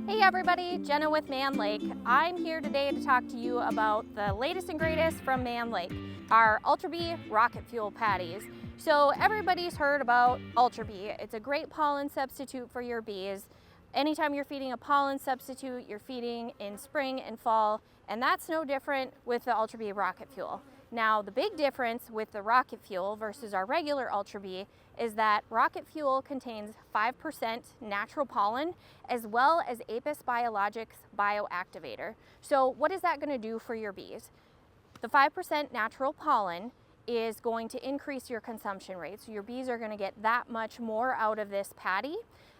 Hey everybody, Jenna with Mann Lake. I'm here today to talk to you about the latest and greatest from Mann Lake, our Ultra Bee rocket fuel patties. So everybody's heard about Ultra Bee. It's a great pollen substitute for your bees. Anytime you're feeding a pollen substitute, you're feeding in spring and fall, and that's no different with the Ultra Bee rocket fuel. Now, the big difference with the rocket fuel versus our regular Ultra Bee is that rocket fuel contains 5% natural pollen as well as Apis Biologix Bio Activator. So what is that going to do for your bees? The 5% natural pollen is going to increase your consumption rate. So your bees are going to get that much more out of this patty.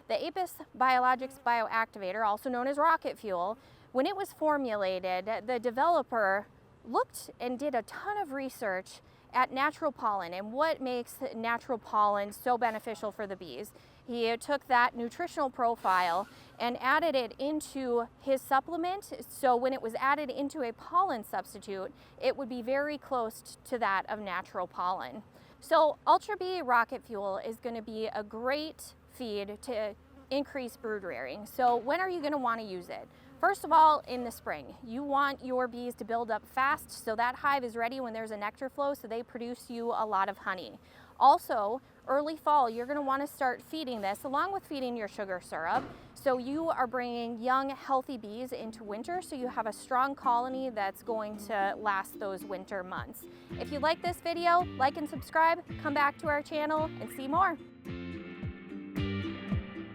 The Apis Biologix Bio Activator, also known as rocket fuel, when it was formulated, the developer looked and did a ton of research at natural pollen and what makes natural pollen so beneficial for the bees. He took that nutritional profile and added it into his supplement, so when it was added into a pollen substitute, it would be very close to that of natural pollen. So Ultra Bee rocket fuel is going to be a great feed to increase brood rearing. So when are you going to want to use it? First of all, in the spring, you want your bees to build up fast so that hive is ready when there's a nectar flow so they produce you a lot of honey. Also, early fall, you're going to want to start feeding this along with feeding your sugar syrup. So you are bringing young, healthy bees into winter so you have a strong colony that's going to last those winter months. If you like this video, like and subscribe, come back to our channel and see more.